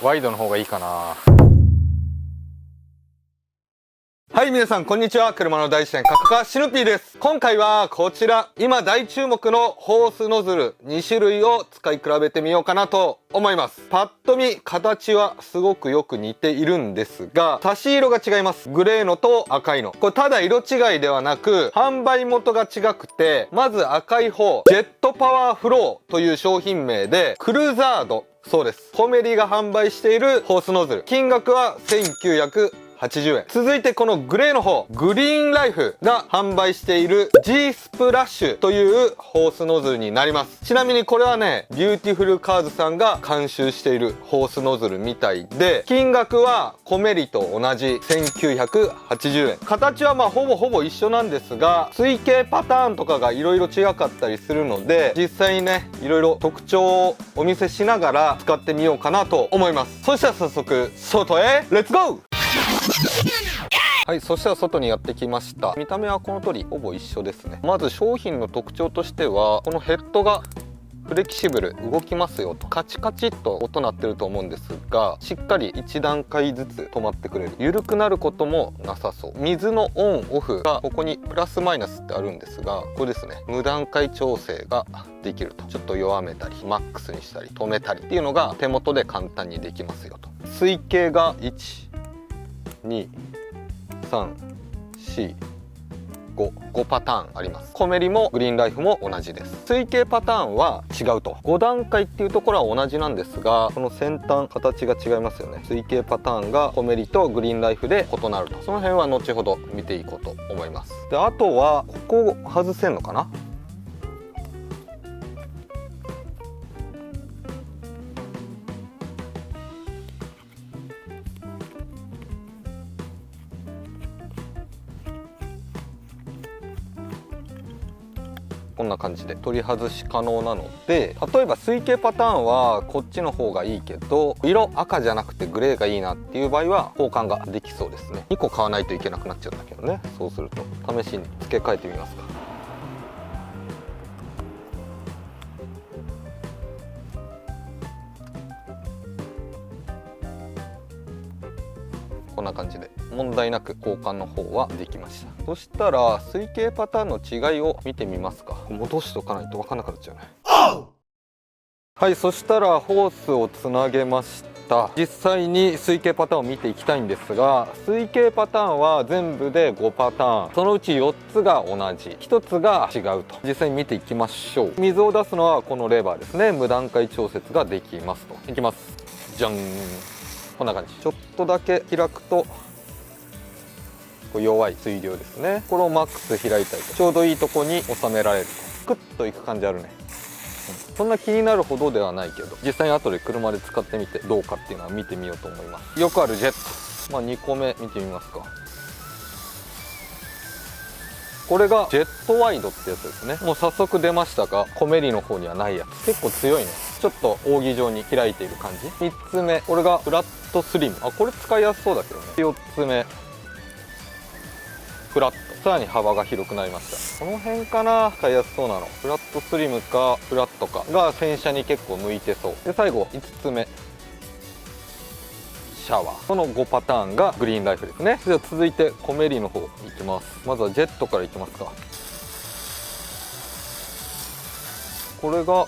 ワイドの方がいいかな。はい、皆さんこんにちは。車の大自然カッカシヌピーです。今回はこちら、今大注目のホースノズル2種類を使い比べてみようかなと思います。パッと見形はすごくよく似ているんですが、差し色が違います。グレーのと赤いの。これただ色違いではなく、販売元が違くて、まず赤い方、ジェットパワーフローという商品名で、クルザード。そうです。コメリが販売しているホースノズル。金額は1980円。続いてこのグレーの方、グリーンライフが販売している G スプラッシュというホースノズルになります。ちなみにこれはね、ビューティフルカーズさんが監修しているホースノズルみたいで、金額はコメリと同じ1980円。形はまあほぼ一緒なんですが、水形パターンとかが色々違かったりするので、実際にね、色々特徴をお見せしながら使ってみようかなと思います。そしたら早速、外へレッツゴー。はい、そしたら外にやってきました。見た目はこの通りほぼ一緒ですね。まず商品の特徴としては、このヘッドがフレキシブル、動きますよと。カチカチっと音鳴ってると思うんですが、しっかり1段階ずつ止まってくれる。緩くなることもなさそう。水のオンオフがここにプラスマイナスってあるんですが、これですね、無段階調整ができると。ちょっと弱めたりマックスにしたり止めたりっていうのが手元で簡単にできますよと。水径が1、2、3、4、5パターンあります。コメリもグリーンライフも同じです。水形パターンは違うと。5段階っていうところは同じなんですが、この先端形が違いますよね。水形パターンがコメリとグリーンライフで異なると。その辺は後ほど見ていこうと思います。で、あとはここ外せんのかな。こんな感じで取り外し可能なので、例えば水形パターンはこっちの方がいいけど、色赤じゃなくてグレーがいいなっていう場合は交換ができそうですね。2個買わないといけなくなっちゃうんだけどね。そうすると試しに付け替えてみますか。こんな感じで問題なく交換の方はできました。そしたら水形パターンの違いを見てみますか。戻しておかないと分かんなくなっちゃうね。はい、そしたらホースをつなげました。実際に水形パターンを見ていきたいんですが、水形パターンは全部で5パターン、そのうち4つが同じ、1つが違うと。実際に見ていきましょう。水を出すのはこのレバーですね。無段階調節ができますと。いきます。じゃん。こんな感じ。ちょっとだけ開くと弱い水量ですね。これをマックス開いたりとちょうどいいとこに収められると。クッといく感じあるね。そんな気になるほどではないけど、実際に後で車で使ってみてどうかっていうのは見てみようと思います。よくあるジェット、2個目見てみますか。これがジェットワイドってやつですね。もう早速出ましたが、コメリの方にはないやつ。結構強いね。ちょっと扇状に開いている感じ。3つ目、これがフラットスリム。これ使いやすそうだけどね。4つ目、フラット。さらに幅が広くなりました。この辺かな、使いやすそうなの。フラットスリムかフラットかが洗車に結構向いてそう。で、最後5つ目、シャワー。この5パターンがグリーンライフですね。では続いてコメリの方いきます。まずはジェットからいきますか。これが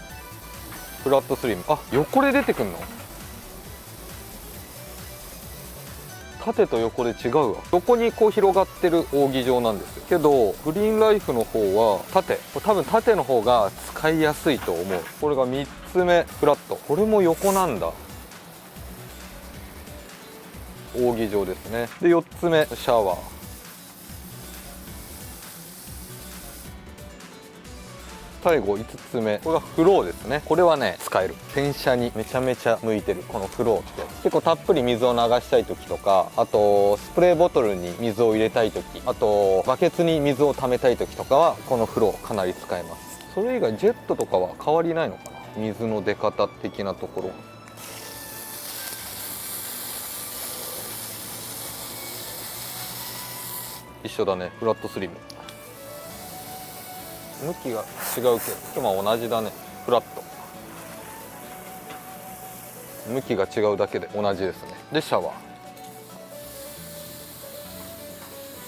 フラットスリム。横で出てくんの。縦と横で違うわ。横にこう広がってる扇状なんですけど、グリーンライフの方は縦。これ多分縦の方が使いやすいと思う。これが3つ目、フラット。これも横なんだ。扇状ですね。で4つ目、シャワー。最後5つ目、これがフローですね。これはね使える。洗車にめちゃめちゃ向いてる。このフローって結構たっぷり水を流したい時とか、あとスプレーボトルに水を入れたい時、あとバケツに水を溜めたい時とかはこのフローかなり使えます。それ以外ジェットとかは変わりないのかな。水の出方的なところ。一緒だね。フラットスリム。向きが違うけど、同じだね。フラット。向きが違うだけで同じですね。でシャワー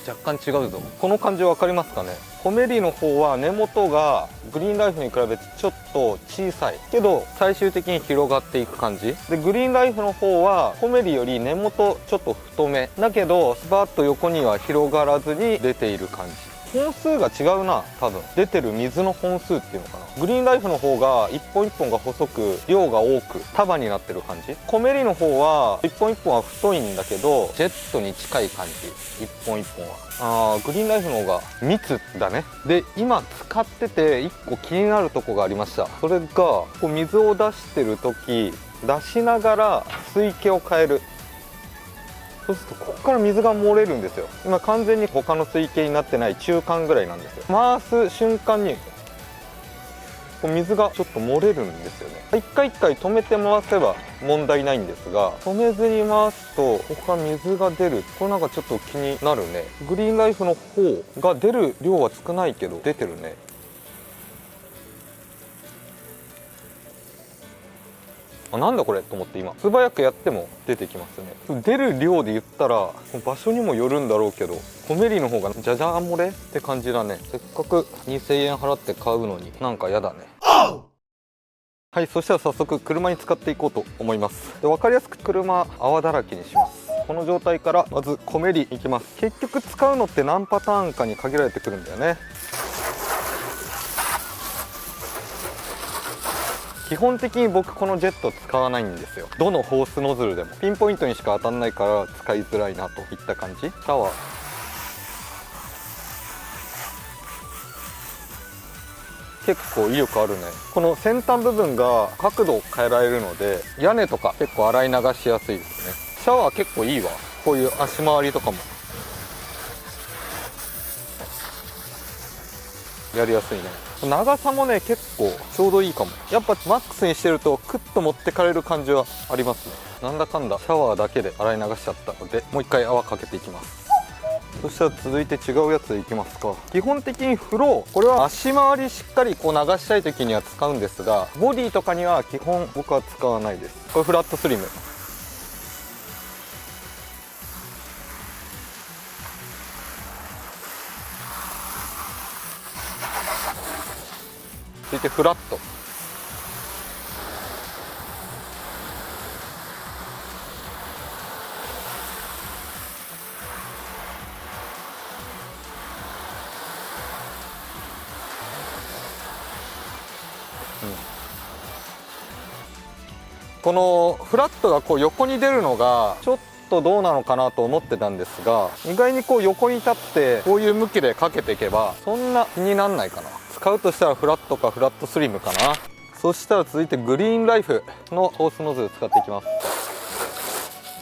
若干違うぞ。この感じ分かりますかね。コメリの方は根元がグリーンライフに比べてちょっと小さいけど最終的に広がっていく感じで、グリーンライフの方はコメリより根元ちょっと太めだけどスパッと横には広がらずに出ている感じ。本数が違うな。多分出てる水の本数っていうのかな。グリーンライフの方が一本一本が細く量が多く束になってる感じ。コメリの方は一本一本は太いんだけどジェットに近い感じ。一本一本はグリーンライフの方が密だね。で今使ってて1個気になるとこがありました。それがこう水を出してる時出しながら水気を変える。そうするとここから水が漏れるんですよ。今完全に他の水系になってない中間ぐらいなんですよ。回す瞬間にこう水がちょっと漏れるんですよね。一回一回止めて回せば問題ないんですが、止めずに回すとここから水が出る。これなんかちょっと気になるね。グリーンライフの方が出る量は少ないけど出てるね。なんだこれと思って今素早くやっても出てきますね。出る量で言ったら場所にもよるんだろうけどコメリの方がじゃじゃ漏れって感じだね。せっかく2000円払って買うのになんかやだね。はい、そしたら早速車に使っていこうと思います。で分かりやすく車泡だらけにします。この状態からまずコメリいきます。結局使うのって何パターンかに限られてくるんだよね。基本的に僕このジェット使わないんですよ。どのホースノズルでもピンポイントにしか当たんないから使いづらいなといった感じ。シャワー結構威力あるね。この先端部分が角度変えられるので屋根とか結構洗い流しやすいですね。シャワー結構いいわ。こういう足回りとかもやりやすいね。長さもね結構ちょうどいいかも。やっぱマックスにしてるとクッと持ってかれる感じはありますね。なんだかんだシャワーだけで洗い流しちゃったのでもう一回泡かけていきます。そしたら続いて違うやついきますか。基本的にフロー、これは足回りしっかりこう流したい時には使うんですがボディとかには基本僕は使わないです。これフラットスリム。続いてフラット。このフラットがこう横に出るのがちょっとどうなのかなと思ってたんですが、意外にこう横に立ってこういう向きでかけていけばそんな気になんないかな。使うとしたらフラットかフラットスリムかな。そしたら続いてグリーンライフのホースノズル使っていきます。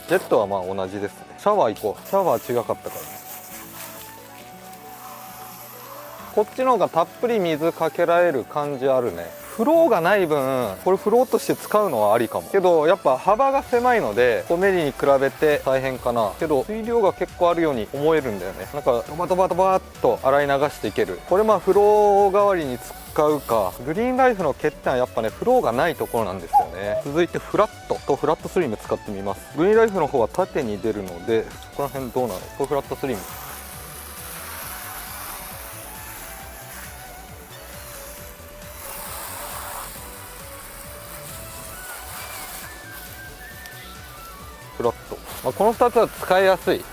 ジェットはまあ同じですね。シャワー行こう。シャワー違かったからね。こっちの方がたっぷり水かけられる感じあるね。フローがない分これフローとして使うのはありかも。けどやっぱ幅が狭いのでコメリに比べて大変かな。けど水量が結構あるように思えるんだよね。なんかドバドバドバっと洗い流していける。これまあフロー代わりに使うか。グリーンライフの欠点はやっぱねフローがないところなんですよね。続いてフラットとフラットスリム使ってみます。グリーンライフの方は縦に出るのでそこら辺どうなの。これフラットスリム。フラット、この2つは使いやすい。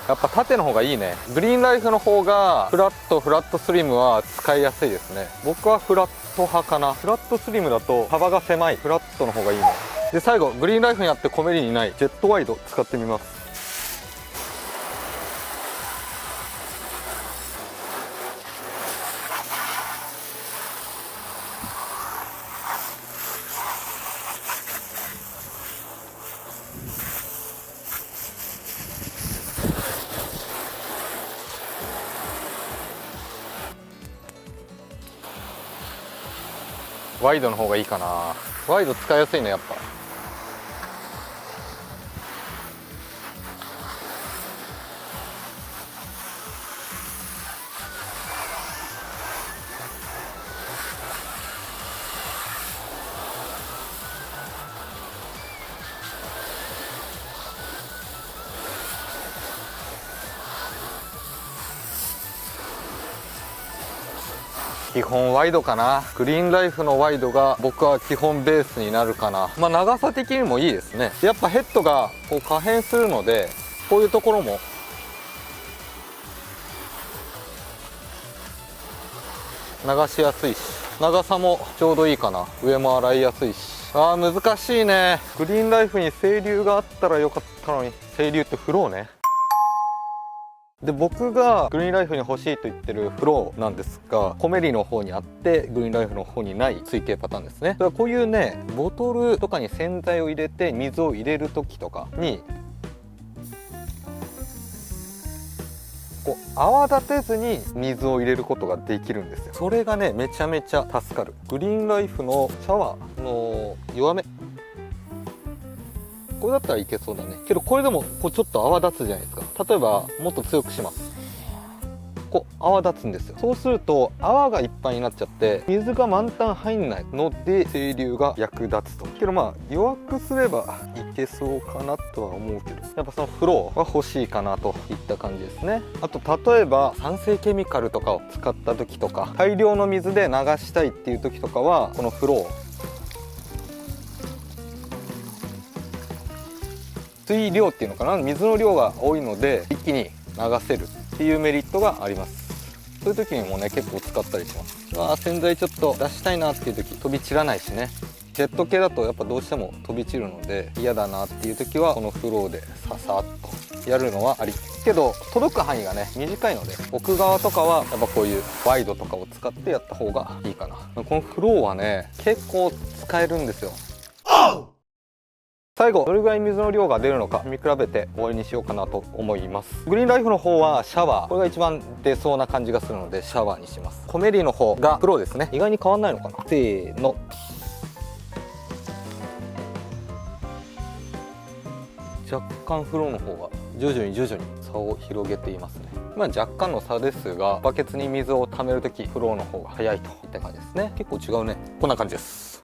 やっぱ縦の方がいいね。グリーンライフの方がフラットスリムは使いやすいですね。僕はフラット派かな。フラットスリムだと幅が狭い。フラットの方がいいね。で最後グリーンライフにあってコメリにないジェットワイド使ってみます。ワイドの方がいいかな。ワイド使いやすいねやっぱ。基本ワイドかな。グリーンライフのワイドが僕は基本ベースになるかな。まあ長さ的にもいいですね。やっぱヘッドがこう可変するので、こういうところも流しやすいし、長さもちょうどいいかな。上も洗いやすいし。難しいね。グリーンライフに清流があったらよかったのに。清流ってフローね。で、僕がグリーンライフに欲しいと言ってるフローなんですが、コメリの方にあってグリーンライフの方にない水系パターンですね。それはこういうね、ボトルとかに洗剤を入れて水を入れる時とかにこう泡立てずに水を入れることができるんですよ。それがね、めちゃめちゃ助かる。グリーンライフのシャワーの弱め、これだったらいけそうだね。けどこれでもこうちょっと泡立つじゃないですか。例えばもっと強くします。こう泡立つんですよ。そうすると泡がいっぱいになっちゃって水が満タン入んないので、清流が役立つと。けどまあ弱くすればいけそうかなとは思うけど、やっぱそのフローは欲しいかなといった感じですね。あと例えば酸性ケミカルとかを使った時とか、大量の水で流したいっていう時とかはこのフロー、水量っていうのかな、水の量が多いので一気に流せるっていうメリットがあります。そういう時にもね、結構使ったりします。洗剤ちょっと出したいなっていう時、飛び散らないしね。ジェット系だとやっぱどうしても飛び散るので嫌だなっていう時はこのフローでささっとやるのはあり。けど届く範囲がね短いので、奥側とかはやっぱこういうワイドとかを使ってやった方がいいかな。このフローはね結構使えるんですよ。最後、どれぐらい水の量が出るのか見比べて終わりにしようかなと思います。グリーンライフの方はシャワー、これが一番出そうな感じがするのでシャワーにします。コメリの方がフローですね。意外に変わんないのかな。せーの。若干フローの方が徐々に差を広げていますね。まあ若干の差ですが、バケツに水を溜めるときフローの方が早いといった感じですね。結構違うね。こんな感じです。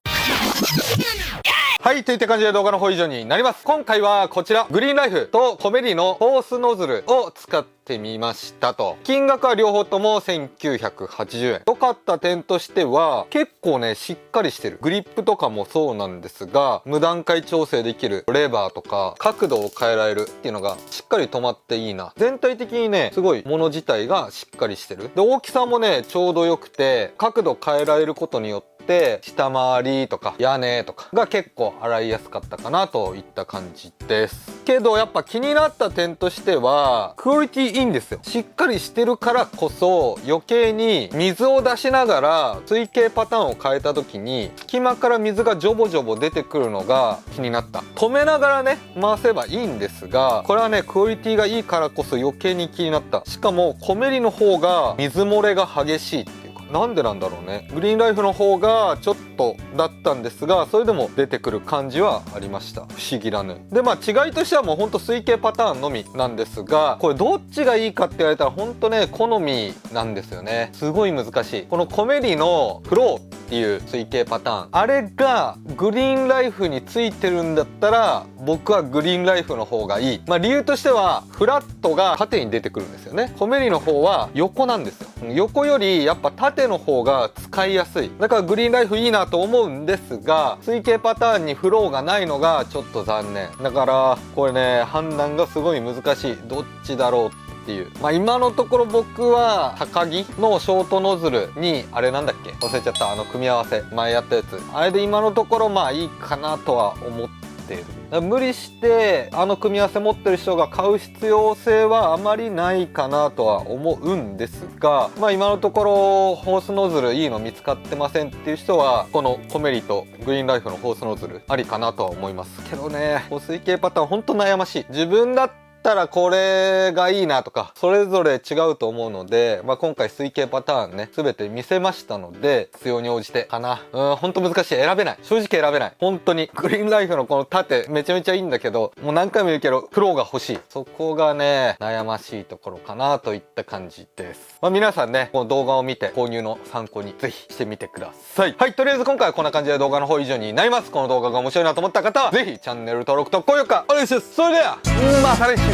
はい、といった感じで動画の方以上になります。今回はこちら、グリーンライフとコメリのホースノズルを使ってみましたと。金額は両方とも1980円。良かった点としては、結構ね、しっかりしてる。グリップとかもそうなんですが、無段階調整できるレバーとか、角度を変えられるっていうのがしっかり止まっていいな。全体的にね、すごい物自体がしっかりしてる。で、大きさもね、ちょうど良くて、角度変えられることによって、下回りとか屋根とかが結構洗いやすかったかなといった感じです。けどやっぱ気になった点としてはクオリティいいんですよ。しっかりしてるからこそ余計に水を出しながら水系パターンを変えた時に隙間から水がジョボジョボ出てくるのが気になった。止めながらね回せばいいんですが、これはねクオリティがいいからこそ余計に気になった。しかもコメリの方が水漏れが激しい。なんでなんだろうね。グリーンライフの方がちょっとだったんですが、それでも出てくる感じはありました。不思議だね。でまあ違いとしてはもうほんと水系パターンのみなんですが、これどっちがいいかって言われたらほんとね好みなんですよね。すごい難しい。このコメリのフローっていう水系パターン、あれがグリーンライフについてるんだったら僕はグリーンライフの方がいい。まあ理由としてはフラットが縦に出てくるんですよね。コメリの方は横なんですよ。横よりやっぱ縦の方が使いやすい。だからグリーンライフいいなと思うんですが、水系パターンにフローがないのがちょっと残念。だからこれね判断がすごい難しい。どっちだろうっていう。まあ今のところ僕は高木のショートノズルにあれなんだっけ忘れちゃった、組み合わせ前やったやつ、あれで今のところまあいいかなとは思っている。無理して組み合わせ持ってる人が買う必要性はあまりないかなとは思うんですが、まあ今のところホースノズルいいの見つかってませんっていう人はこのコメリとグリーンライフのホースノズルありかなとは思いますけどね。水系パターンほんと悩ましい。自分だったらこれがいいなとかそれぞれ違うと思うので、まあ、今回水系パターンね全て見せましたので必要に応じてかな。ほんと難しい。選べない。正直選べない。本当にグリーンライフのこの縦めちゃめちゃいいんだけど、もう何回も言うけどフローが欲しい。そこがね悩ましいところかなといった感じです。まあ、皆さんねこの動画を見て購入の参考にぜひしてみてください。はい、とりあえず今回はこんな感じで動画の方以上になります。この動画が面白いなと思った方はぜひチャンネル登録と高評価お願いします。それではまた来週。